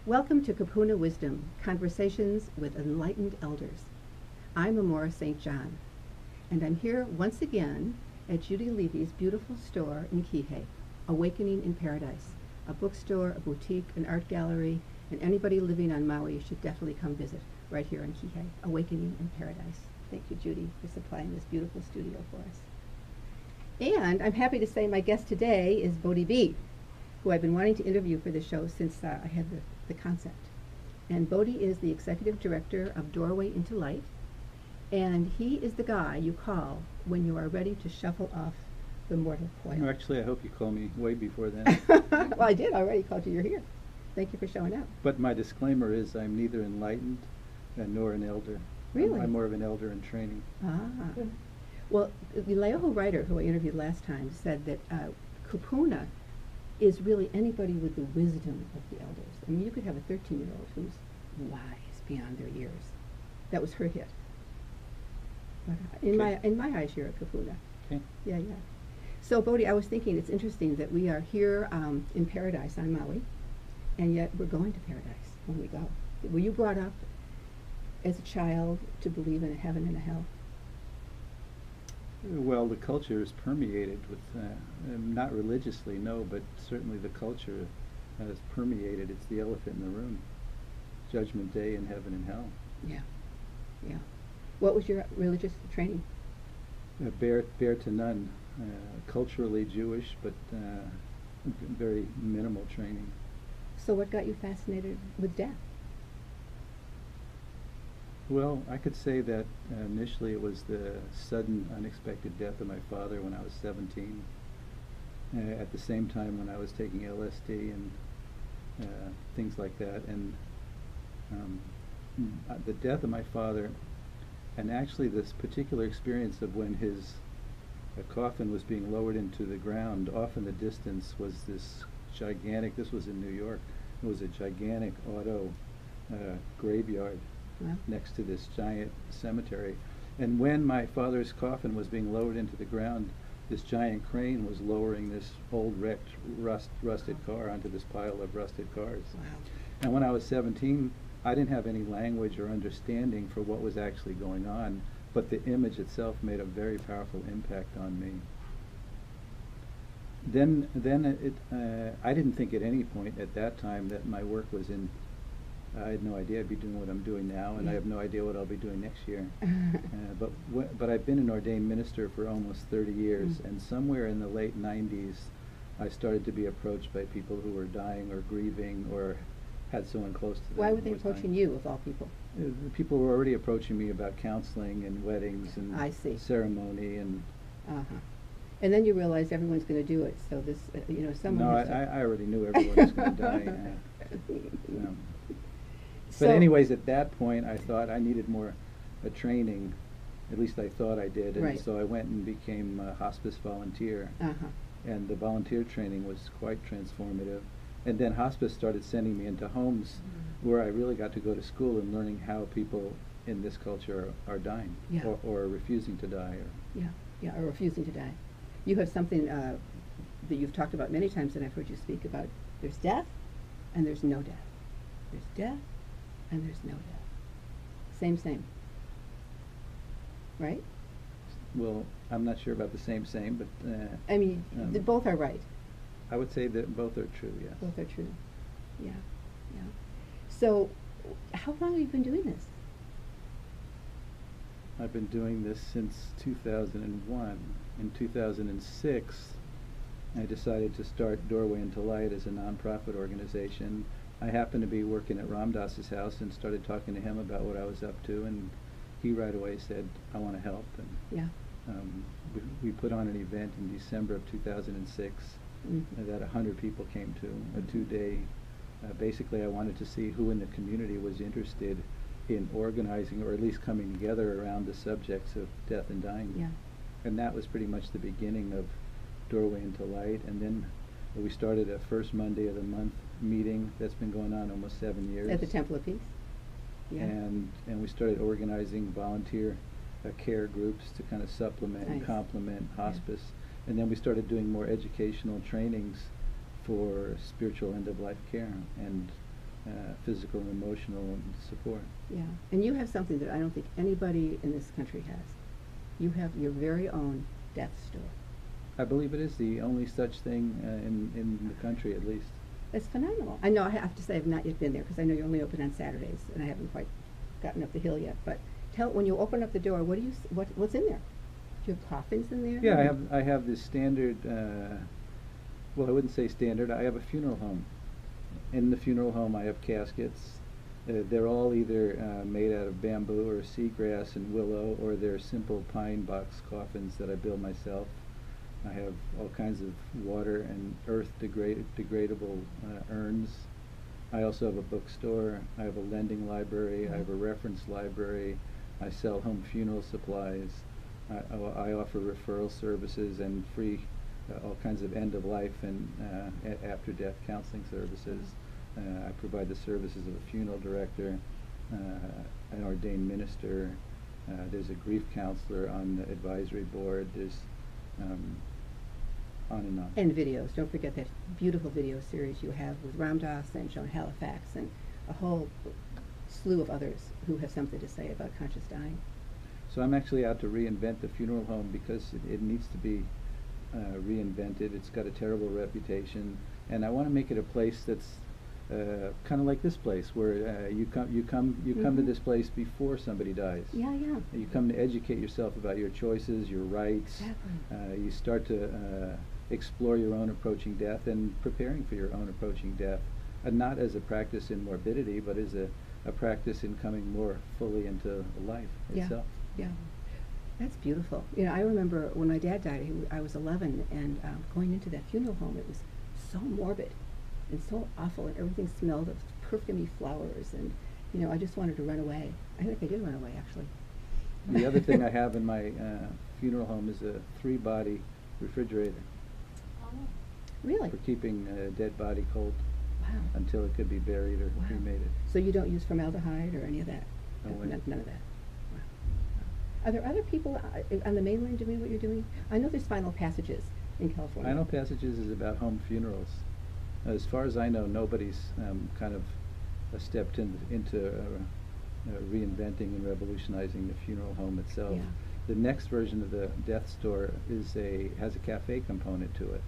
Welcome to Kupuna Wisdom, Conversations with Enlightened Elders. I'm Amora St. John, and I'm here once again at Judy Levy's beautiful store in Kihei, Awakening in Paradise, a bookstore, a boutique, an art gallery, and anybody living on Maui should definitely come visit right here in Kihei, Awakening in Paradise. Thank you, Judy, for supplying this beautiful studio for us. And I'm happy to say my guest today is Bodhi Be, who I've been wanting to interview for the show since I had the concept. And Bodhi is the executive director of Doorway into Light, and he is the guy you call when you are ready to shuffle off the mortal coil. No, actually, I hope you call me way before then. Well, I did already call you. You're here. Thank you for showing up. But my disclaimer is I'm neither enlightened nor an elder. Really? I'm more of an elder in training. Ah. Well, the Laoho writer who I interviewed last time said that Kupuna is really anybody with the wisdom of the elders. I mean, you could have a 13-year-old who's wise beyond their years. That was her hit. But in my eyes, you're a Kupuna. Okay. Yeah. So, Bodhi, I was thinking it's interesting that we are here in paradise on Maui, and yet we're going to paradise when we go. Were you brought up as a child to believe in a heaven and a hell? Well, the culture is permeated with, not religiously, no, but certainly the culture is permeated. It's the elephant in the room. Judgment Day and heaven and hell. Yeah. What was your religious training? Bear to none. Culturally Jewish, but very minimal training. So what got you fascinated with death? Well, I could say that initially it was the sudden, unexpected death of my father when I was 17. At the same time when I was taking LSD and things like that. And the death of my father, and actually this particular experience of when his coffin was being lowered into the ground, off in the distance was this gigantic, this was in New York, it was a gigantic auto graveyard. Wow. Next to this giant cemetery. And when my father's coffin was being lowered into the ground, this giant crane was lowering this old wrecked rusted car onto this pile of rusted cars. Wow. And when I was 17, I didn't have any language or understanding for what was actually going on, but the image itself made a very powerful impact on me. I didn't think at any point at that time that my work was in, I had no idea I'd be doing what I'm doing now, and I have no idea what I'll be doing next year. But I've been an ordained minister for almost 30 years, and somewhere in the late 90s, I started to be approached by people who were dying or grieving or had someone close to them. Why were they approaching you, of all people? People were already approaching me about counseling and weddings and I see. ceremony and. And then you realize everyone's going to do it, so this, someone. No, has to I already knew everyone was going to die. So, But anyways, at that point, I thought I needed more training. At least I thought I did, and right. so I went and became a hospice volunteer. And the volunteer training was quite transformative. And then hospice started sending me into homes where I really got to go to school and learning how people in this culture are dying, or are refusing to die. Or refusing to die. You have something that you've talked about many times, and I've heard you speak about. There's death, and there's no death. There's death, and there's no death. Same. Right? Well, I'm not sure about the same, but... I mean, both are right. I would say that both are true, yes. Both are true. Yeah. So, how long have you been doing this? I've been doing this since 2001. In 2006, I decided to start Doorway into Light as a nonprofit organization. I happened to be working at Ram Dass's house and started talking to him about what I was up to, and he right away said, I want to help. And we put on an event in December of 2006 that 100 people came to, a 2-day. Basically, I wanted to see who in the community was interested in organizing, or at least coming together around the subjects of death and dying. And that was pretty much the beginning of Doorway into Light. And then we started a first Monday of the month meeting that's been going on almost 7 years. At the Temple of Peace? And we started organizing volunteer care groups to kind of supplement and complement hospice. And then we started doing more educational trainings for spiritual end-of-life care. And physical and emotional support. Yeah, and you have something that I don't think anybody in this country has. You have your very own death store. I believe it is the only such thing in the country, at least. It's phenomenal. I know I have to say I've not yet been there because I know you're only open on Saturdays, and I haven't quite gotten up the hill yet. But when you open up the door, what's in there? Do you have coffins in there? Yeah, I have this standard. Well, I wouldn't say standard. I have a funeral home. In the funeral home, I have caskets. They're all either made out of bamboo or seagrass and willow, or they're simple pine box coffins that I build myself. I have all kinds of water and earth degradable urns. I also have a bookstore. I have a lending library. I have a reference library. I sell home funeral supplies. I offer referral services and free all kinds of end-of-life and after-death counseling services. I provide the services of a funeral director, an ordained minister. There's a grief counselor on the advisory board. There's on and on. And videos. Don't forget that beautiful video series you have with Ram Dass and Joan Halifax and a whole slew of others who have something to say about conscious dying. So I'm actually out to reinvent the funeral home because it needs to be reinvented. It's got a terrible reputation, and I want to make it a place that's kind of like this place, where you come to this place before somebody dies. Yeah, yeah. You come to educate yourself about your choices, your rights. Exactly. You start to explore your own approaching death and preparing for your own approaching death, not as a practice in morbidity, but as a practice in coming more fully into life itself. Yeah. That's beautiful. You know, I remember when my dad died, I was 11, and going into that funeral home, it was so morbid and so awful, and everything smelled of perfumy flowers, and you know, I just wanted to run away. I think I did run away, actually. The other thing I have in my funeral home is a 3-body refrigerator. Really? For keeping a dead body cold. Wow. Until it could be buried or cremated. So you don't use formaldehyde or any of that? No, none of that. Wow. Are there other people on the mainland doing what you're doing? I know there's Final Passages in California. Final Passages is about home funerals. As far as I know, nobody's kind of stepped into reinventing and revolutionizing the funeral home itself. Yeah. The next version of the death store has a cafe component to it,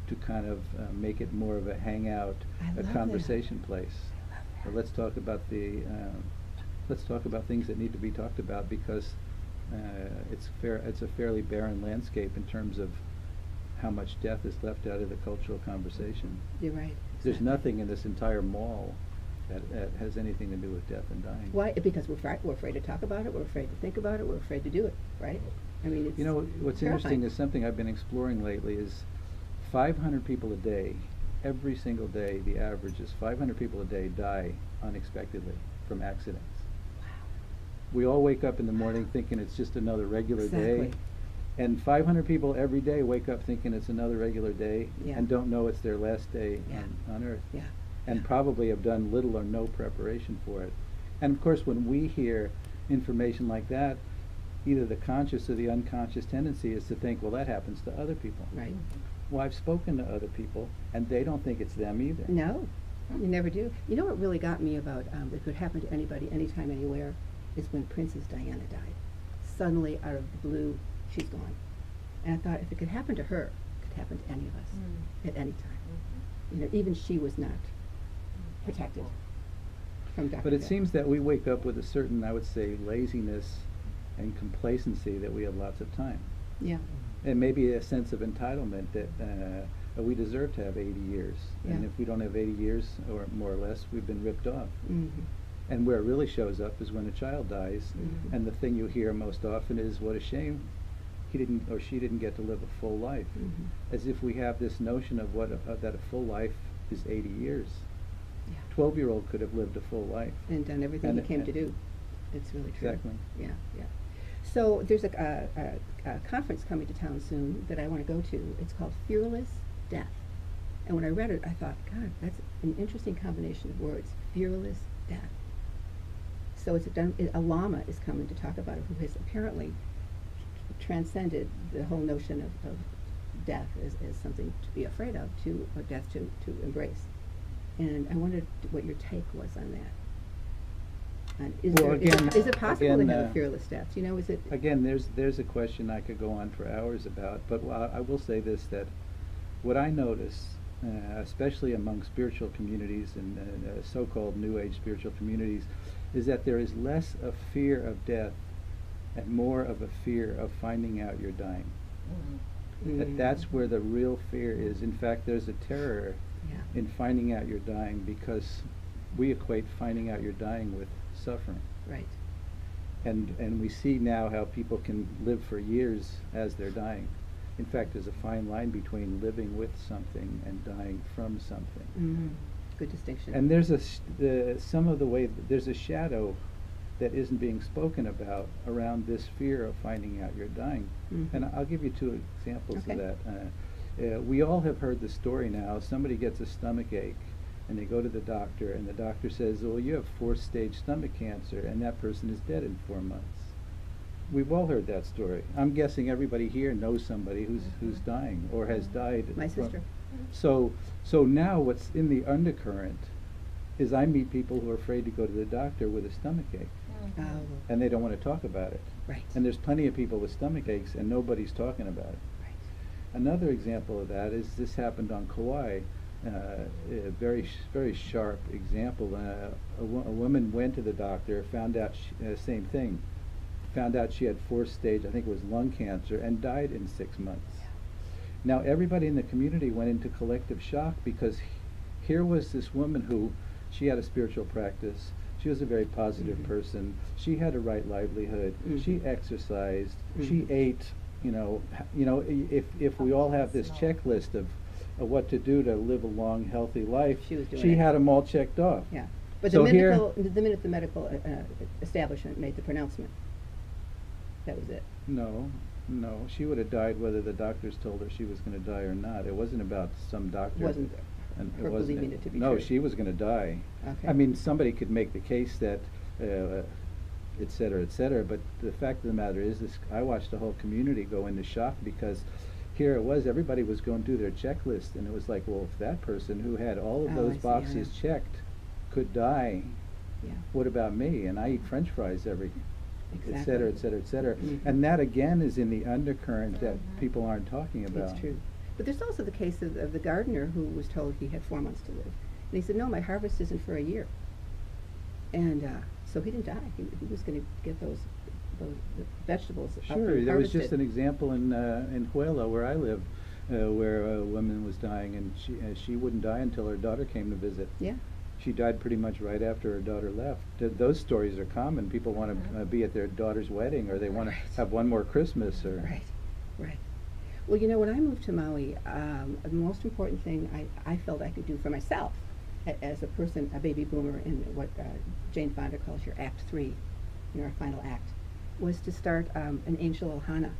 to kind of make it more of a hangout, a conversation place. Let's talk about things that need to be talked about, because it's a fairly barren landscape in terms of how much death is left out of the cultural conversation. You're right. There's nothing in this entire mall that has anything to do with death and dying. Why? Because we're afraid to talk about it, we're afraid to think about it, we're afraid to do it, right? I mean, it's what's terrifying. interesting is something I've been exploring lately is 500 people a day, every single day, the average is 500 people a day die unexpectedly from accidents. Wow. We all wake up in the morning thinking it's just another regular day. And 500 people every day wake up thinking it's another regular day and don't know it's their last day on Earth. Yeah. And probably have done little or no preparation for it. And of course, when we hear information like that, either the conscious or the unconscious tendency is to think, well, that happens to other people. Right. Well, I've spoken to other people, and they don't think it's them either. No, you never do. You know what really got me about it could happen to anybody, anytime, anywhere, is when Princess Diana died. Suddenly, out of the blue, she's gone. And I thought, if it could happen to her, it could happen to any of us at any time. You know, even she was not protected from Dr. But it Death. seems that we wake up with a certain, I would say, laziness and complacency that we have lots of time. Yeah. And maybe a sense of entitlement that we deserve to have 80 years. And if we don't have 80 years, or more or less, we've been ripped off. And where it really shows up is when a child dies, and the thing you hear most often is, what a shame he didn't or she didn't get to live a full life. As if we have this notion of that a full life is 80 years. 12-year-old could have lived a full life. And done everything he came to do. It's really true. Exactly. Yeah, yeah. So there's a conference coming to town soon that I want to go to. It's called Fearless Death. And when I read it, I thought, God, that's an interesting combination of words. Fearless Death. So a lama is coming to talk about it, who has apparently transcended the whole notion of death as something to be afraid of, to death to embrace. And I wondered what your take was on that. And Well, again- is it possible again, to have a fearless death? You know, is it? Again, there's a question I could go on for hours about, but I will say this, that what I notice, especially among spiritual communities and so-called New Age spiritual communities, is that there is less a fear of death and more of a fear of finding out you're dying. That's where the real fear is. In fact, there's a terror in finding out you're dying, because we equate finding out you're dying with suffering. Right. And we see now how people can live for years as they're dying. In fact, there's a fine line between living with something and dying from something. Mm-hmm. Good distinction. And there's some of the way there's a shadow that isn't being spoken about around this fear of finding out you're dying. Mm-hmm. And I'll give you two examples Okay. of that. We all have heard the story now. Somebody gets a stomach ache and they go to the doctor, and the doctor says, well, you have 4th stage stomach cancer, and that person is dead in 4 months. We've all heard that story. I'm guessing everybody here knows somebody who's dying or has died. My sister. So now what's in the undercurrent is I meet people who are afraid to go to the doctor with a stomach ache, Oh, and they don't want to talk about it. right. And there's plenty of people with stomach aches, and nobody's talking about it. Right. Another example of that is this happened on Kauai. A very sharp example. A woman went to the doctor, found out same thing. Found out she had 4th stage, I think it was lung cancer, and died in 6 months. Now everybody in the community went into collective shock, because here was this woman who, she had a spiritual practice. She was a very positive person. She had a right livelihood. She exercised. She ate. If we all have this checklist of what to do to live a long, healthy life, She was doing she it. had them all checked off. Yeah. But So the here- minute the medical establishment made the pronouncement, that was it. No, she would have died whether the doctors told her she was going to die or not. It wasn't about some doctor. Wasn't And her believing it to be no, true. she was going to die. Okay. I mean, somebody could make the case that, et cetera, but the fact of the matter is, I watched the whole community go into shock, because here it was, everybody was going through their checklist, and it was like, well, if that person who had all of Oh, those I see, boxes checked could die, Yeah. what about me? And I eat French fries et Exactly. cetera, et cetera, et cetera. Mhm. And that again is in the undercurrent that people aren't talking about. It's true. But there's also the case of the gardener who was told he had 4 months to live. And he said, no, my harvest isn't for a year. And so he didn't die. He was going to get those the vegetables out Sure, and there was just harvested. an example in Huela, where I live, where a woman was dying, and she wouldn't die until her daughter came to visit. Yeah. She died pretty much right after her daughter left. Those stories are common. People want to be at their daughter's wedding, or they want to have one more Christmas, or Right. Well, you know, when I moved to Maui, the most important thing I felt I could do for myself, as a person, a baby boomer, in what Jane Fonda calls your Act 3, our final act, was to start an angel ohana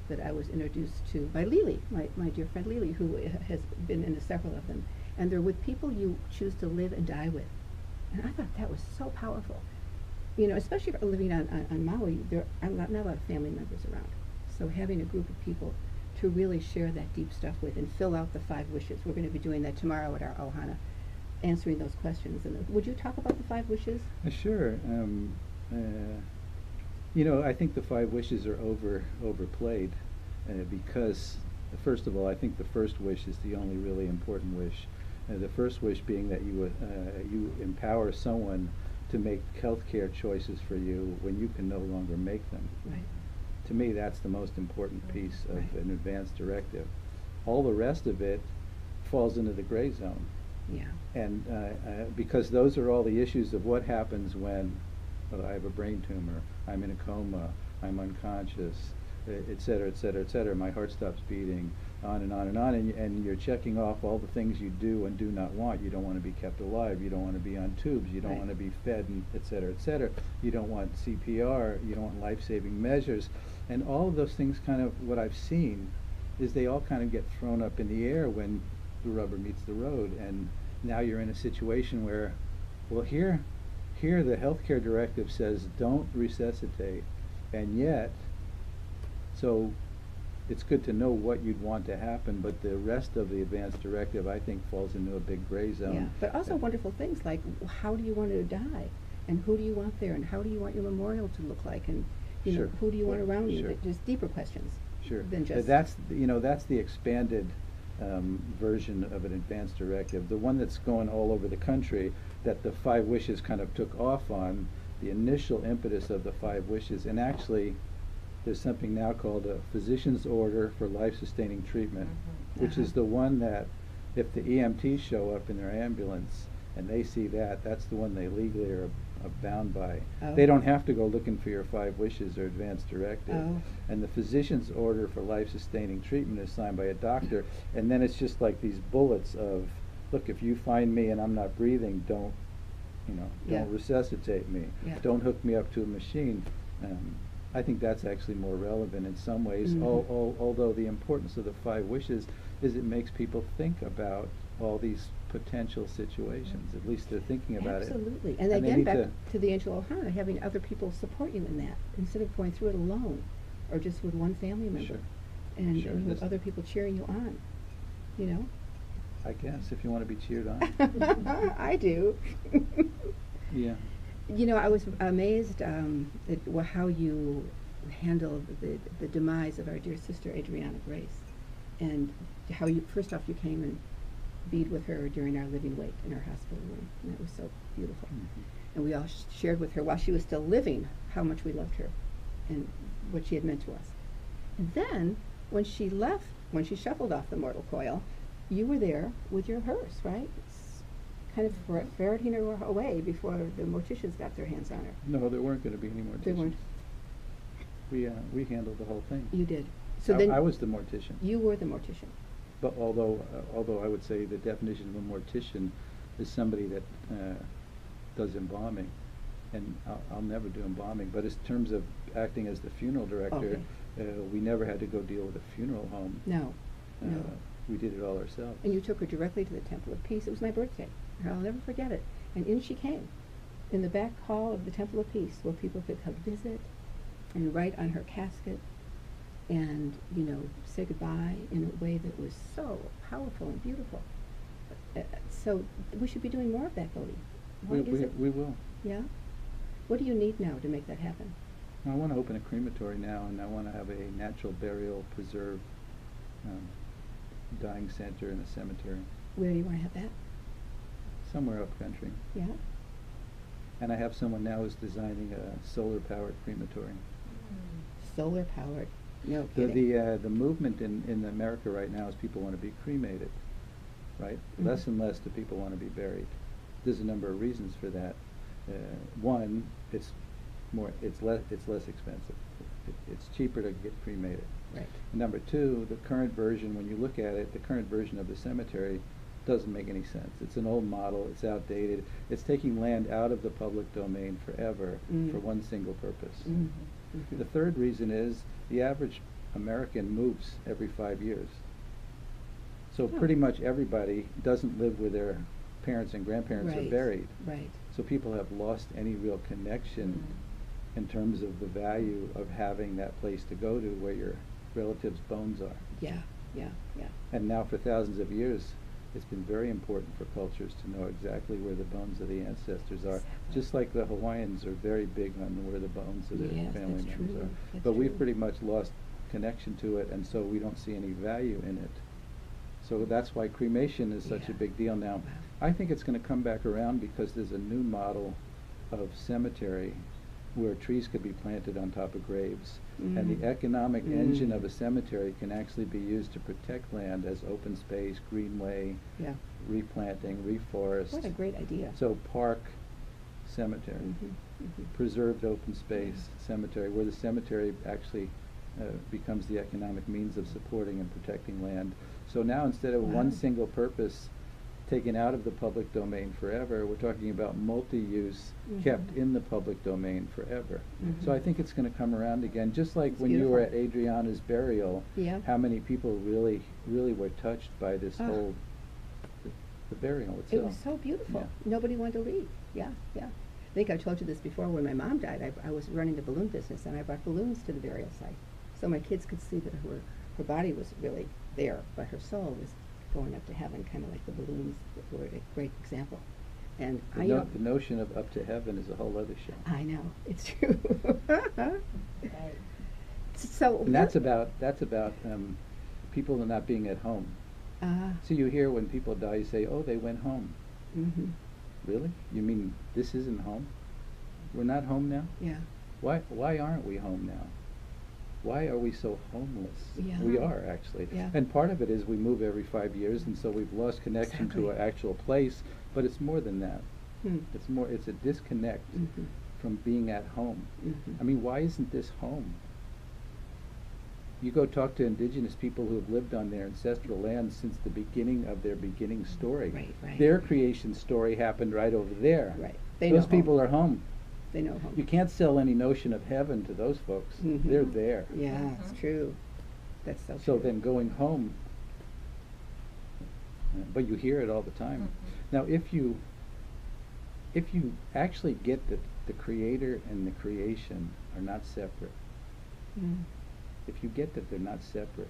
that I was introduced to by Lily, my dear friend Lily, who has been in several of them. And they're with people you choose to live and die with. And I thought that was so powerful. Especially for living on Maui, there are not a lot of family members around. So having a group of people to really share that deep stuff with and fill out the 5 wishes. We're going to be doing that tomorrow at our ohana, answering those questions. And would you talk about the 5 wishes? Sure. I think the 5 wishes are overplayed, because, first of all, I think the first wish is the only really important wish. The first wish being that you empower someone to make healthcare choices for you when you can no longer make them. Right. To me, that's the most important piece of an advance directive. All the rest of it falls into the gray zone. Yeah. And because those are all the issues of what happens when I have a brain tumor, I'm in a coma, I'm unconscious, et cetera, et cetera, et cetera. My heart stops beating, on and on and on, and you're checking off all the things you do and do not want. You don't want to be kept alive. You don't want to be on tubes. You don't want to be fed, and et cetera, et cetera. You don't want CPR. You don't want life-saving measures. And all of those things, kind of what I've seen, is they all kind of get thrown up in the air when the rubber meets the road. And now you're in a situation where, well, here the healthcare directive says don't resuscitate, and yet, so it's good to know what you'd want to happen, but the rest of the advance directive, I think, falls into a big gray zone. Yeah, but also wonderful things like how do you want to die, and who do you want there, and how do you want your memorial to look like, and you know, Sure. who do you want around you? Sure. Just deeper questions. Sure. Than just That's the expanded version of an advance directive. The one that's going all over the country, that the 5 wishes kind of took off on, the initial impetus of the 5 wishes, and actually there's something now called a physician's order for life-sustaining treatment, which is the one that if the EMTs show up in their ambulance and they see that, that's the one they legally are bound by. Oh. They don't have to go looking for your 5 wishes or advance directive. Oh. And the physician's order for life-sustaining treatment is signed by a doctor, and then it's just like these bullets of, look, if you find me and I'm not breathing, don't resuscitate me. Yeah. Don't hook me up to a machine. I think that's actually more relevant in some ways, although the importance of the 5 wishes is it makes people think about all these potential situations. At least they're thinking about it. Absolutely. And they again, need back to the Angel Ohana, having other people support you in that, instead of going through it alone, or just with one family member. Sure. And, Sure. and with other people cheering you on, you know? I guess, if you want to be cheered on. I do. Yeah. You know, I was amazed at how you handled the demise of our dear sister Adriana Grace, and how you, first off, you came and bead with her during our living wake in our hospital room, and that was so beautiful. And we all shared with her while she was still living how much we loved her and what she had meant to us. And then when she left, when she shuffled off the mortal coil, you were there with your hearse, right? Kind of ferreting her away before the morticians got their hands on her. No, there weren't going to be any morticians. There weren't. We handled the whole thing. You did. So then I was the mortician. You were the mortician. But although I would say the definition of a mortician is somebody that does embalming, and I'll never do embalming. But in terms of acting as the funeral director, we never had to go deal with a funeral home. No. No. We did it all ourselves. And you took her directly to the Temple of Peace. It was my birthday. I'll never forget it. And in she came, in the back hall of the Temple of Peace, where people could come visit and write on her casket and, you know, say goodbye in a way that was so powerful and beautiful. So we should be doing more of that, Bodhi. We will. Yeah? What do you need now to make that happen? I want to open a crematory now, and I want to have a natural burial preserve dying center in a cemetery. Where do you want to have that? Somewhere up country. Yeah? And I have someone now who's designing a solar-powered crematory. Solar-powered. No kidding. The movement in America right now is people want to be cremated, right? Less and less do people want to be buried. There's a number of reasons for that. One, it's less expensive. It's cheaper to get cremated. Right. Number two, the current version, when you look at it, the current version of the cemetery doesn't make any sense. It's an old model. It's outdated. It's taking land out of the public domain forever for one single purpose. The third reason is the average American moves every 5 years. So pretty much everybody doesn't live where their parents and grandparents are buried. Right. So people have lost any real connection in terms of the value of having that place to go to where your relatives' bones are. Yeah. And now for thousands of years, it's been very important for cultures to know exactly where the bones of the ancestors are. Exactly. Just like the Hawaiians are very big on where the bones of their family that's members true. are. That's But we've true. pretty much lost connection to it, and so we don't see any value in it. So that's why cremation is such a big deal now. Wow. I think it's going to come back around because there's a new model of cemetery where trees could be planted on top of graves. And the economic engine of a cemetery can actually be used to protect land as open space, greenway, replanting, reforest. What a great idea. So park, cemetery, preserved open space, cemetery, where the cemetery actually becomes the economic means of supporting and protecting land. So now instead of one single purpose taken out of the public domain forever, we're talking about multi-use kept in the public domain forever. So I think it's going to come around again, just like when you were at Adriana's burial, how many people really were touched by this whole, the burial itself. It was so beautiful. Nobody wanted to leave. Yeah. I think I told you this before. When my mom died, I was running the balloon business, and I brought balloons to the burial site so my kids could see that Her body was really there, but her soul was going up to heaven, kind of like the balloons that were a great example. And The notion of up to heaven is a whole other show. I know, it's true. Right. So And that's about people not being at home. So you hear when people die, you say, "Oh, they went home." Mm-hmm. Really? You mean this isn't home? We're not home now? Yeah. Why aren't we home now? Why are we so homeless? Yeah. We are, actually. Yeah. And part of it is we move every 5 years, and so we've lost connection to Exactly. an actual place, but it's more than that. Hmm. It's a disconnect Mm-hmm. from being at home. Mm-hmm. I mean, why isn't this home? You go talk to indigenous people who have lived on their ancestral land since the beginning of their beginning story. Right, right. Their creation story happened right over there. Right. They know Those people home. are home. They know home. You can't sell any notion of heaven to those folks. Mhm. They're there. Yeah, it's true. That's so So true. then going home, but you hear it all the time. Now, if you actually get that the creator and the creation are not separate, Mm. if you get that they're not separate,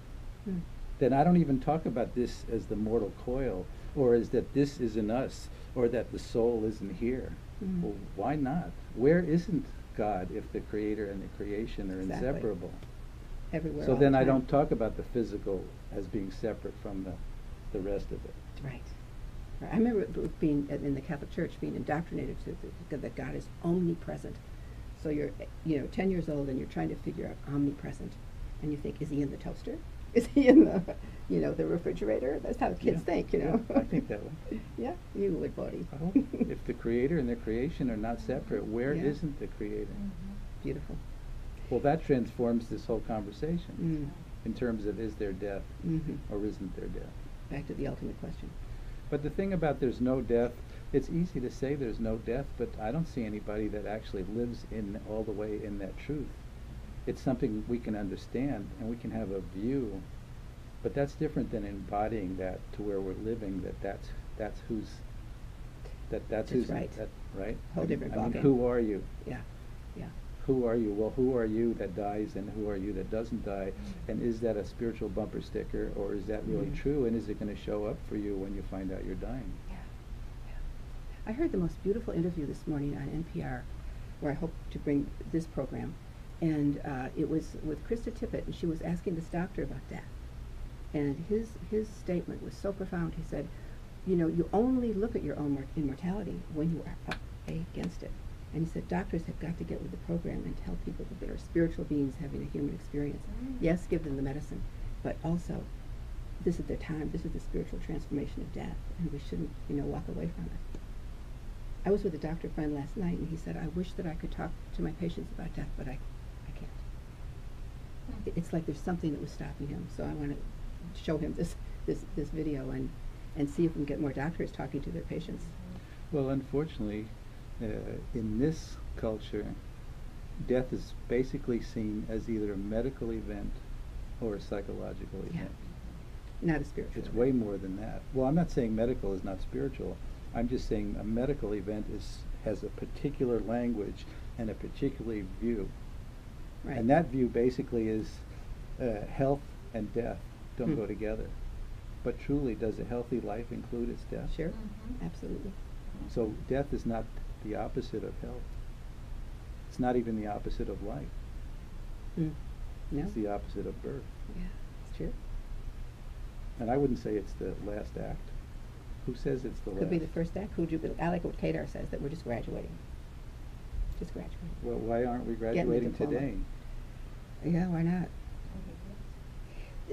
Mm. then I don't even talk about this as the mortal coil, or as that this isn't us, or that the soul isn't here. Mm. Well, why not? Where isn't God if the creator and the creation are Exactly. inseparable? Everywhere. So all then the I time. don't talk about the physical as being separate from the rest of it. Right. Right. I remember being in the Catholic Church, being indoctrinated to that God is omnipresent. So you're, 10 years old and you're trying to figure out omnipresent, and you think, is he in the toaster? Is he in the, the refrigerator? That's how kids Yeah, think, yeah, I think that way. Yeah, you would, Bodhi. I hope if the creator and the creation are not separate, where Yeah. isn't the creator? Beautiful. Well, that transforms this whole conversation Mm. in terms of is there death Mm-hmm. or isn't there death? Back to the ultimate question. But the thing about there's no death, it's easy to say there's no death, but I don't see anybody that actually lives in all the way in that truth. It's something we can understand and we can have a view, but that's different than embodying that to where we're living. That's who's That's right. right. Whole different I mean, ballgame. who are you? Yeah. Yeah. Who are you? Well, who are you that dies and who are you that doesn't die? And is that a spiritual bumper sticker or is that really Mhm. true? And is it going to show up for you when you find out you're dying? Yeah. I heard the most beautiful interview this morning on NPR, where I hope to bring this program, and it was with Krista Tippett, and she was asking this doctor about death, and his statement was so profound. He said, you only look at your own immortality when you are up against it. And he said, doctors have got to get with the program and tell people that they are spiritual beings having a human experience. Yes, give them the medicine, but also, this is their time. This is the spiritual transformation of death, and we shouldn't, walk away from it. I was with a doctor friend last night, and he said, I wish that I could talk to my patients about death, but I can't. It's like there's something that was stopping him, so I want to show him this video and see if we can get more doctors talking to their patients. Well, unfortunately, in this culture, death is basically seen as either a medical event or a psychological Yeah. event. Not a spiritual. It's event. way more than that. Well, I'm not saying medical is not spiritual. I'm just saying a medical event has a particular language and a particular view. Right. And that view basically is health and death don't go together. But truly, does a healthy life include its death? Sure. Absolutely. So death is not the opposite of health. It's not even the opposite of life. Mm. No. It's the opposite of birth. Yeah, it's true. And I wouldn't say it's the last act. Who says it's the last? Could be the first act. I like what Kadar says, that we're just graduating. Just graduating. Well, why aren't we Getting the graduating diploma. today? Yeah, why not?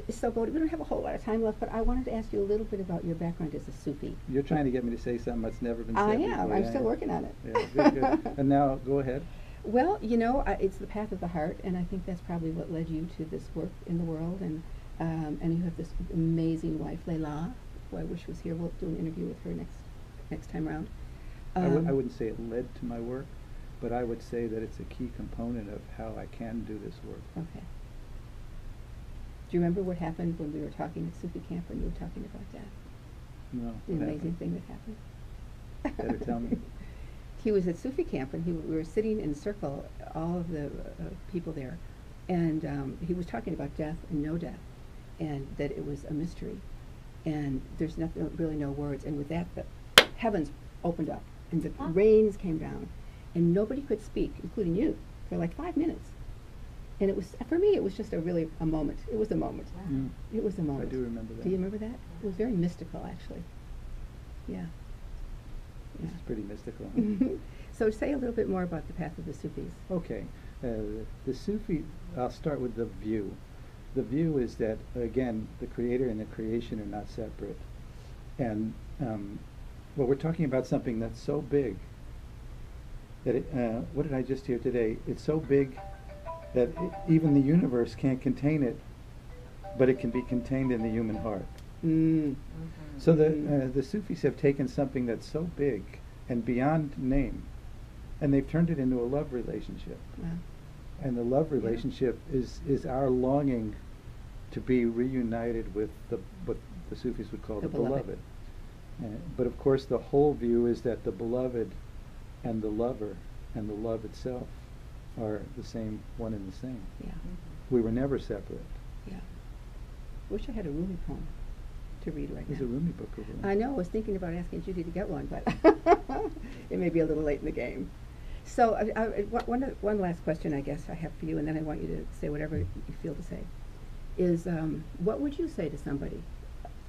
So, Bodhi, we don't have a whole lot of time left, but I wanted to ask you a little bit about your background as a Sufi. You're trying to get me to say something that's never been said I before. am. I'm Yeah, still yeah. working on it. Yeah, good, good. And now, go ahead. Well, it's the path of the heart, and I think that's probably what led you to this work in the world. And you have this amazing wife, Leila, who I wish was here. We'll do an interview with her next time around. I wouldn't say it led to my work, but I would say that it's a key component of how I can do this work. Okay. Do you remember what happened when we were talking at Sufi camp when you were talking about death? No, The what amazing happened? thing that happened. Better tell me. He was at Sufi camp, and we were sitting in a circle, all of the people there, and he was talking about death and no death. and that it was a mystery. And there's nothing, really no words. And with that, the heavens opened up, and the rains came down, and nobody could speak, including you, for like 5 minutes. And it was, for me, it was just a moment. It was a moment. Mm. It was a moment. I do remember that. Do you remember that? It was very mystical, actually. Yeah. This is pretty mystical. So say a little bit more about the path of the Sufis. Okay. The Sufi, I'll start with the view. The view is that, again, the creator and the creation are not separate. And well, we're talking about something that's so big that what did I just hear today? It's so big that even the universe can't contain it, but it can be contained in the human heart. Mm. So the Sufis have taken something that's so big and beyond name, and they've turned it into a love relationship. Wow. And the love relationship is our longing to be reunited with what the Sufis would call the beloved. But of course the whole view is that the beloved and the lover and the love itself are the same, one and the same. Yeah. We were never separate. Yeah. Wish I had a Rumi poem to read right There's now. a Rumi book over there. I know, I was thinking about asking Judy to get one, but it may be a little late in the game. So one last question I guess I have for you, and then I want you to say whatever you feel to say, is what would you say to somebody,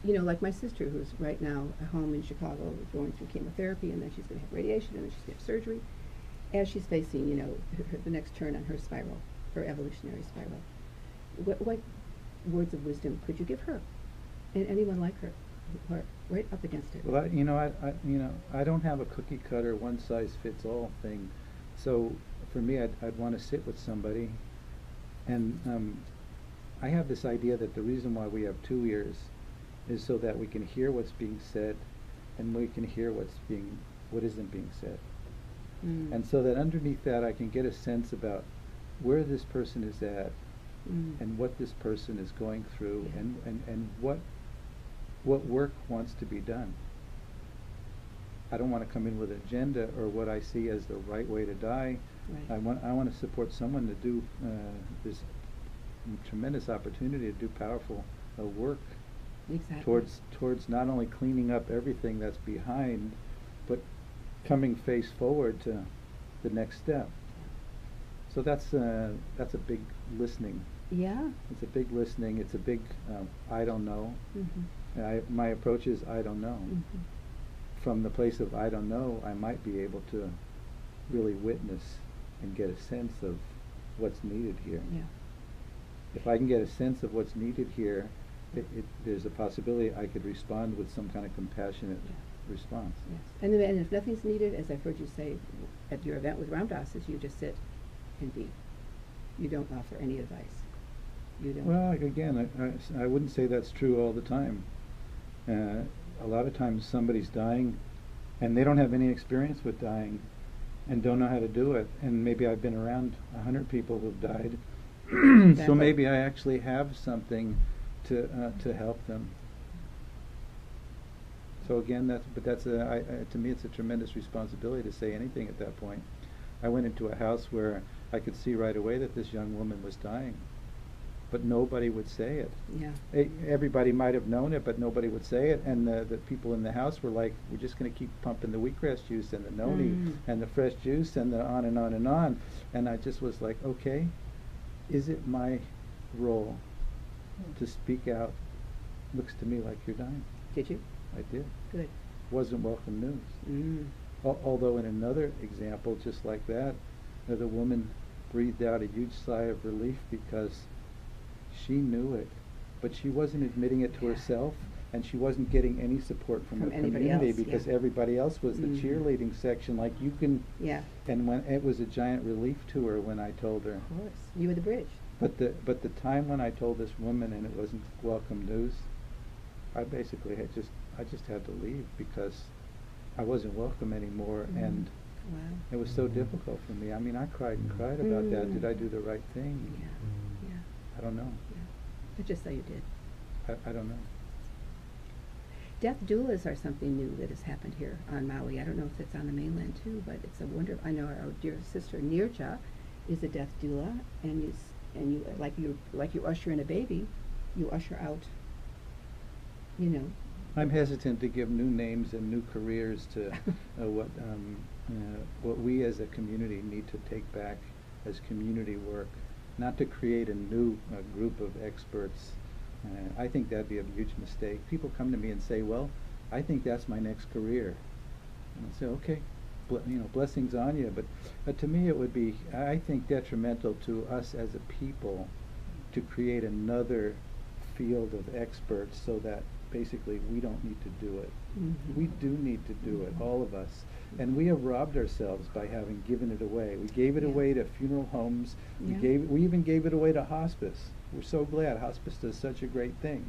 you know, like my sister who's right now at home in Chicago going through chemotherapy, and then she's going to have radiation, and then she's going to have surgery, as she's facing, you know, the next turn on her spiral, her evolutionary spiral. What words of wisdom could you give her, and anyone like her, who are right up against it? Well, I don't have a cookie cutter, one size fits all thing. So for me, I'd want to sit with somebody, and I have this idea that the reason why we have 2 ears is so that we can hear what's being said, and we can hear what isn't being said. And so that underneath that I can get a sense about where this person is at, and what this person is going through, and what work wants to be done. I don't want to come in with an agenda or what I see as the right way to die. Right. I want to support someone to do this tremendous opportunity to do powerful work Exactly. towards not only cleaning up everything that's behind, but coming face forward to the next step. So that's a big listening. Yeah. It's a big listening. It's a big I don't know. Mm-hmm. My approach is I don't know. Mm-hmm. From the place of I don't know, I might be able to really witness and get a sense of what's needed here. Yeah. If I can get a sense of what's needed here, there's a possibility I could respond with some kind of compassionate response. Yes. And if nothing's needed, as I've heard you say at your event with Ram Dass, is you just sit and be. You don't offer any advice. You don't. Well, again, I wouldn't say that's true all the time. A lot of times somebody's dying and they don't have any experience with dying and don't know how to do it. And maybe I've been around 100 people who've died. So maybe I actually have something to help them. So again, to me it's a tremendous responsibility to say anything at that point. I went into a house where I could see right away that this young woman was dying, but nobody would say it. Yeah. Everybody might have known it, but nobody would say it. And the people in the house were like, we're just going to keep pumping the wheatgrass juice and the noni and the fresh juice and the on and on and on. And I just was like, okay, is it my role to speak out? Looks to me like you're dying. Did you? I did. Good. Wasn't welcome news. Although in another example, just like that, the woman breathed out a huge sigh of relief because she knew it, but she wasn't admitting it to herself, and she wasn't getting any support from the community because everybody else was the cheerleading section. Like you can. Yeah. And when it was a giant relief to her when I told her. Of course, you were the bridge. But the time when I told this woman and it wasn't welcome news, I basically I just had to leave because I wasn't welcome anymore, and Wow. it was so difficult for me. I mean, I cried and cried about that. Did I do the right thing? Yeah. Yeah. I don't know. Yeah. But just so you did. I don't know. Death doulas are something new that has happened here on Maui. I don't know if it's on the mainland too, but it's a wonder. I know our dear sister Nirja is a death doula, and you like you usher in a baby, you usher out, you know. I'm hesitant to give new names and new careers to what we as a community need to take back as community work, not to create a new group of experts. I think that'd be a huge mistake. People come to me and say, well, I think that's my next career. And I say, okay, blessings on you, but to me it would be, I think, detrimental to us as a people to create another field of experts so that basically we don't need to do it. Mm-hmm. We do need to do it, all of us. And we have robbed ourselves by having given it away. We gave it away to funeral homes. Yeah. We even gave it away to hospice. We're so glad hospice does such a great thing.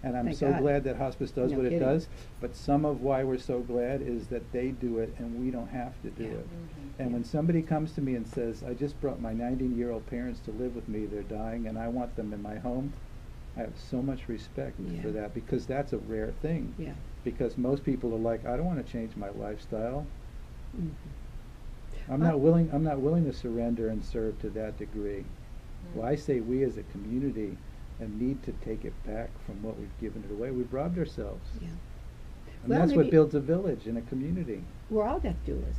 And I'm Thank so God. glad that hospice does No what kidding. it does. But some of why we're so glad is that they do it and we don't have to do Yeah. it. Mm-hmm. And when somebody comes to me and says, I just brought my 90-year-old parents to live with me, they're dying, and I want them in my home, I have so much respect for that, because that's a rare thing. Yeah. Because most people are like, I don't want to change my lifestyle. Mm-hmm. I'm not willing to surrender and serve to that degree. Well, I say we as a community need to take it back from what we've given it away. We've robbed ourselves. Yeah. And Well, that's what maybe builds a village and a community. We're all death doers.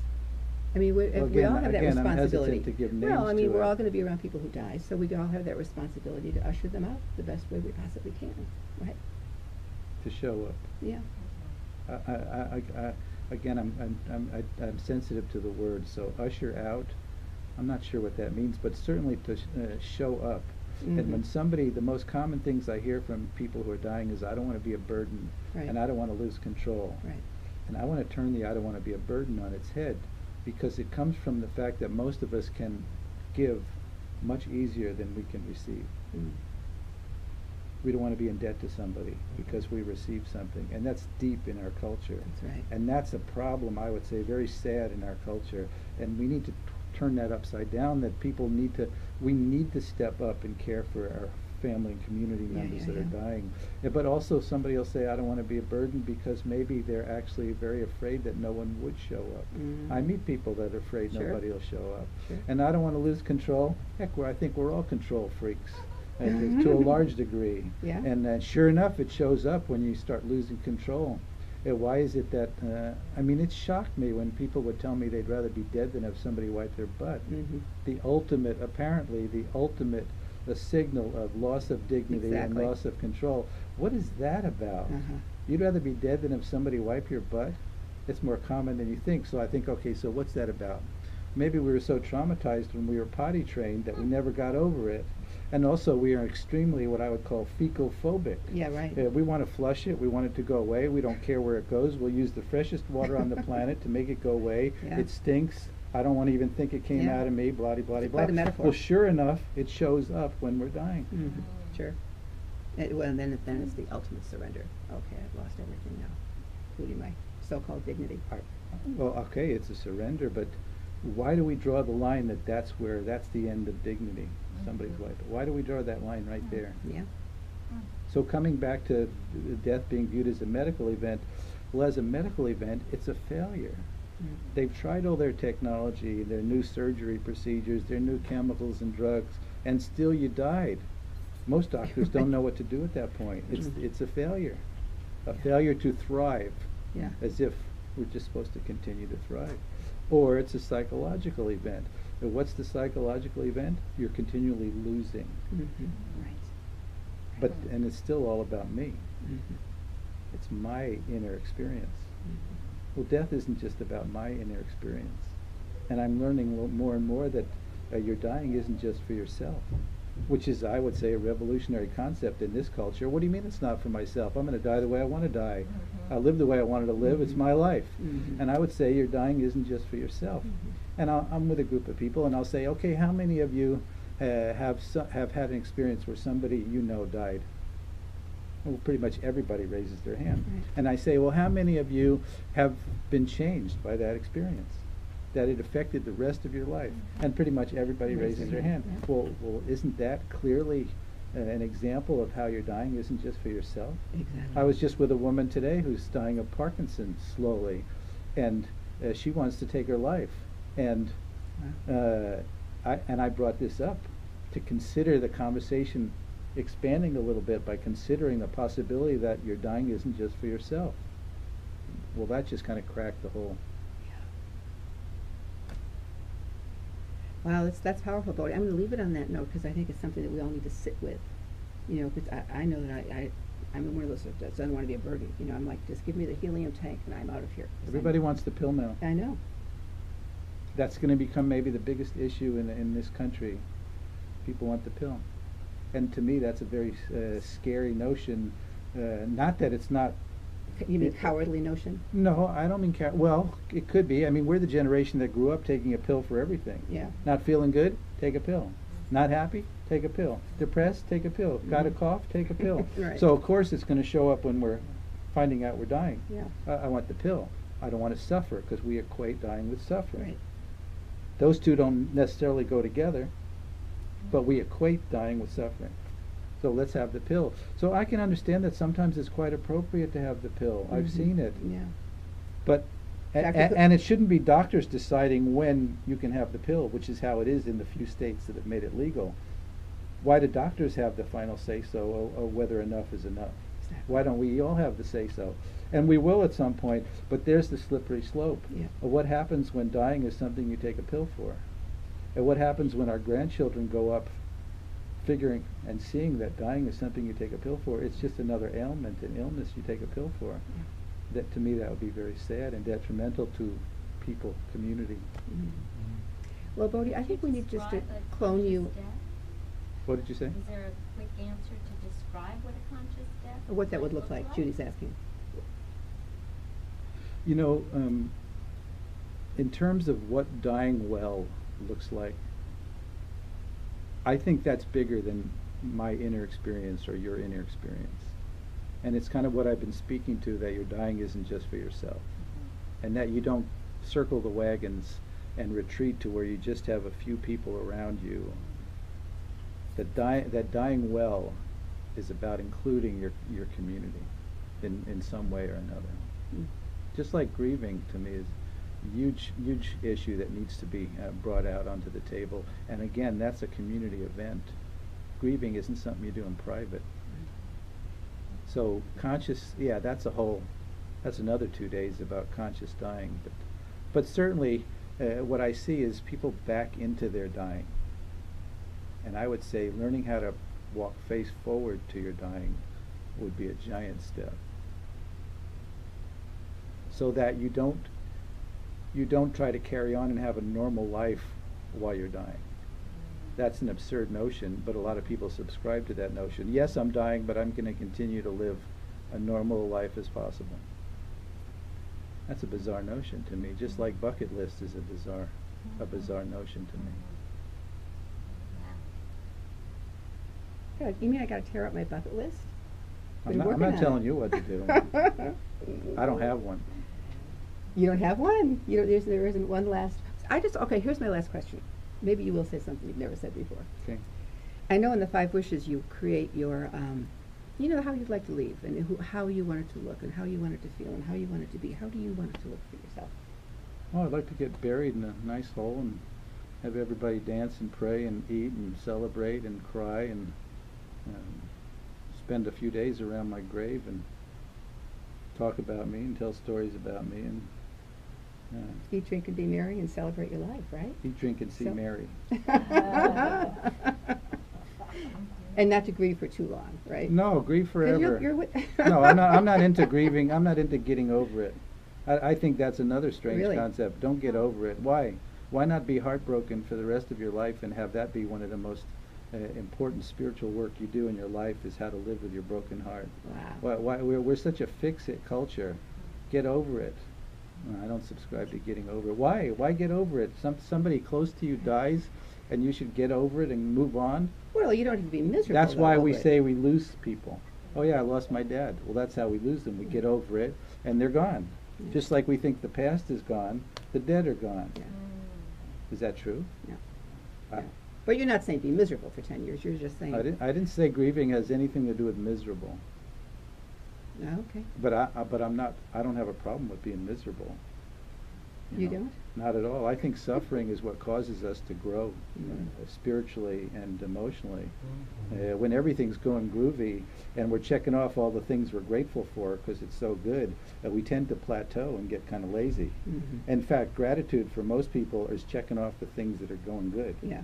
I mean, we Well, all have that again, I'm responsibility. hesitant to give names Well, I mean, to we're it. all going to be around people who die, so we all have that responsibility to usher them out the best way we possibly can, right? To show up. Yeah. Again, I'm sensitive to the word. So usher out, I'm not sure what that means, but certainly to show up. And when somebody, the most common things I hear from people who are dying is, I don't want to be a burden, Right. and I don't want to lose control. Right. And I want to turn the I don't want to be a burden on its head, because it comes from the fact that most of us can give much easier than we can receive. Mm. We don't want to be in debt to somebody because we received something, and that's deep in our culture. That's right. And that's a problem, I would say, very sad in our culture, and we need to turn that upside down, that we need to step up and care for our family and community members that are dying. But also somebody will say, I don't want to be a burden, because maybe they're actually very afraid that no one would show up. Mm. I meet people that are afraid Sure. nobody will show up. Sure. And I don't want to lose control. Heck, I think we're all control freaks to a large degree. Yeah. And sure enough, it shows up when you start losing control. Why is it that, I mean, it shocked me when people would tell me they'd rather be dead than have somebody wipe their butt. Mm-hmm. Apparently the ultimate signal of loss of dignity and loss of control. What is that about? You'd rather be dead than have somebody wipe your butt? It's more common than you think. So I think, okay, so what's that about? Maybe we were so traumatized when we were potty trained that we never got over it. And also we are extremely what I would call fecal phobic. Yeah, right. We want to flush it. We want it to go away. We don't care where it goes. We'll use the freshest water on the planet to make it go away. Yeah. It stinks. I don't want to even think it came out of me, blah, blah, blah, It's blah. quite a metaphor. Well, sure enough, it shows up when we're dying. Mm-hmm. Sure. Well, and then it's the ultimate surrender. Okay, I've lost everything now, including my so-called dignity. Well, okay, it's a surrender, but why do we draw the line that's the end of dignity, somebody's life? Why do we draw that line right there? Yeah. So coming back to death being viewed as a medical event, well, as a medical event, it's a failure. They've tried all their technology, their new surgery procedures, their new chemicals and drugs, and still you died. Most doctors don't know what to do at that point. It's a failure. A failure to thrive, as if we're just supposed to continue to thrive. Or it's a psychological event. But what's the psychological event? You're continually losing. Right. And it's still all about me. It's my inner experience. Well, death isn't just about my inner experience. And I'm learning more and more that your dying isn't just for yourself, which is, I would say, a revolutionary concept in this culture. What do you mean it's not for myself? I'm going to die the way I want to die. I live the way I wanted to live. It's my life. And I would say your dying isn't just for yourself. And I'm with a group of people, and I'll say, okay, how many of you have had an experience where somebody you know died? Well, pretty much everybody raises their hand. Right. And I say, well, how many of you have been changed by that experience? That it affected the rest of your life? And pretty much everybody raises their hand. Yeah. Well, isn't that clearly an example of how your dying isn't just for yourself? Exactly. I was just with a woman today who's dying of Parkinson's slowly, and she wants to take her life. And I brought this up to consider the conversation expanding a little bit by considering the possibility that your dying isn't just for yourself. Well, that just kind of cracked the whole. Wow, that's powerful, Bodhi. I'm going to leave it on that note because I think it's something that we all need to sit with. You know, because I know that I'm one of those that doesn't want to be a burden. You know, I'm like, just give me the helium tank and I'm out of here. Everybody wants the pill now. I know. That's going to become maybe the biggest issue in this country. People want the pill. And to me, that's a very scary notion. Not that it's not... You mean cowardly notion? No, I don't mean well, it could be. I mean, we're the generation that grew up taking a pill for everything. Yeah. Not feeling good? Take a pill. Not happy? Take a pill. Depressed? Take a pill. Got a cough? Take a pill. Right. So, of course, it's going to show up when we're finding out we're dying. Yeah. I want the pill. I don't want to suffer, because we equate dying with suffering. Right. Those two don't necessarily go together, but we equate dying with suffering. So let's have the pill. So I can understand that sometimes it's quite appropriate to have the pill. I've seen it. Yeah. But and it shouldn't be doctors deciding when you can have the pill, which is how it is in the few states that have made it legal. Why do doctors have the final say-so of whether enough is enough? Exactly. Why don't we all have the say-so? And we will at some point, but there's the slippery slope of what happens when dying is something you take a pill for. And what happens when our grandchildren go up figuring and seeing that dying is something you take a pill for. It's just another ailment, an illness you take a pill for. That, to me, that would be very sad and detrimental to people, community. Well, Bodhi, I think we need just to clone you. What did you say? Is there a quick answer to describe what a conscious death? Or what that would look like. Judy's asking. You know, in terms of what dying well looks like, I think that's bigger than my inner experience or your inner experience. And it's kind of what I've been speaking to, that your dying isn't just for yourself. And that you don't circle the wagons and retreat to where you just have a few people around you. That dying well is about including your community in some way or another. Just like grieving, to me, is a huge issue that needs to be brought out onto the table. And again, that's a community event. Grieving isn't something you do in private. So conscious, that's another 2 days about conscious dying. But certainly what I see is people back into their dying. And I would say learning how to walk face forward to your dying would be a giant step. So that you don't try to carry on and have a normal life while you're dying. That's an absurd notion, but a lot of people subscribe to that notion. Yes, I'm dying, but I'm going to continue to live a normal life as possible. That's a bizarre notion to me, just like bucket list is a bizarre notion to me. Good. You mean I got to tear up my bucket list? I'm not telling you what to do. I don't have one. You don't have one? There isn't one last... Okay, here's my last question. Maybe you will say something you've never said before. Okay. I know in the 5 wishes you create your, how you'd like to leave, and how you want it to look, and how you want it to feel, and how you want it to be. How do you want it to look for yourself? Oh, I'd like to get buried in a nice hole and have everybody dance and pray and eat and celebrate and cry and spend a few days around my grave and talk about me and tell stories about me and eat, drink, and be merry and celebrate your life, right? Eat, drink, and see Mary. And not to grieve for too long, right? No, grieve forever. You're No, I'm not into grieving. I'm not into getting over it. I think that's another strange Really? concept. Don't get over it. Why? Why not be heartbroken for the rest of your life and have that be one of the most important spiritual work you do in your life, is how to live with your broken heart. Wow. Why we're such a fix-it culture. Get over it. I don't subscribe to getting over it. Why get over it? Somebody close to you dies, and you should get over it and move on? Well, you don't have to be miserable. That's why we over it. say we lose people. Oh yeah, I lost my dad. Well, that's how we lose them. We get over it, and they're gone. Yeah. Just like we think the past is gone, the dead are gone. Yeah. Is that true? Yeah. Yeah. But you're not saying be miserable for 10 years. You're just saying... I didn't say grieving has anything to do with miserable. Oh, okay. But I'm not. I don't have a problem with being miserable. You know. don't? Not at all. I think suffering is what causes us to grow spiritually and emotionally. When everything's going groovy and we're checking off all the things we're grateful for because it's so good, we tend to plateau and get kind of lazy. Mm-hmm. In fact, gratitude for most people is checking off the things that are going good. Yeah,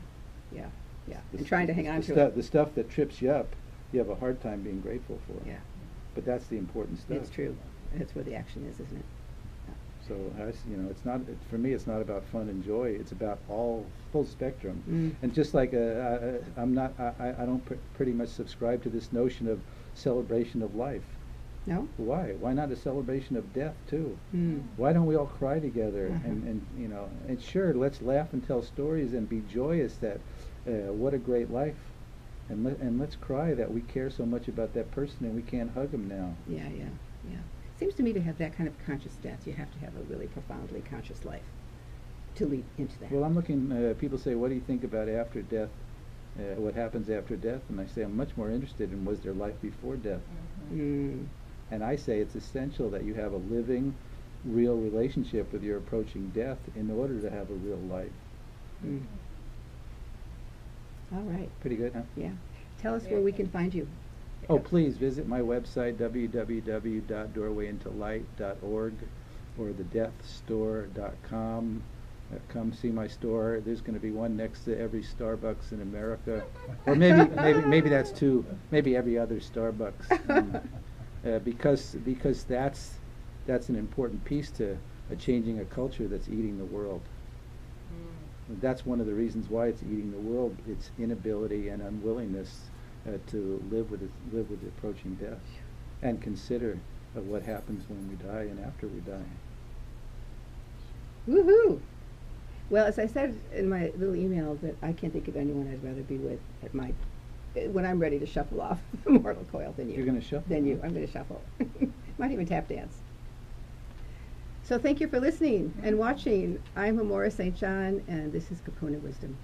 yeah, yeah. The And trying to hang on to it. The stuff that trips you up, you have a hard time being grateful for. Yeah, But that's the important stuff. it's true. That's where the action is, isn't it? So it's not for me. It's not about fun and joy. It's about all full spectrum. And just like I'm not, I don't pretty much subscribe to this notion of celebration of life. No? Why? Why not a celebration of death too? Mm. Why don't we all cry together Uh-huh. and sure, let's laugh and tell stories and be joyous that what a great life, and let's cry that we care so much about that person and we can't hug them now. Yeah, yeah, yeah. Seems to me to have that kind of conscious death, you have to have a really profoundly conscious life to lead into that. Well, I'm looking. People say, "What do you think about after death? What happens after death?" And I say, I'm much more interested in was there life before death. Mm. And I say it's essential that you have a living, real relationship with your approaching death in order to have a real life. Mm. All right. Pretty good, huh? Yeah. Tell us where we can find you. Oh, please visit my website, www.doorwayintolight.org or thedeathstore.com. Come see my store. There's going to be one next to every Starbucks in America, or maybe that's two. Maybe every other Starbucks, because that's an important piece to changing a culture that's eating the world. That's one of the reasons why it's eating the world. Its inability and unwillingness to live with the approaching death, and consider what happens when we die and after we die. Woohoo! Well, as I said in my little email, that I can't think of anyone I'd rather be with when I'm ready to shuffle off the mortal coil than you. You're going to shuffle? Than you. I'm going to shuffle. Might even tap dance. So thank you for listening and watching. I'm Amora St. John, and this is Kupuna Wisdom.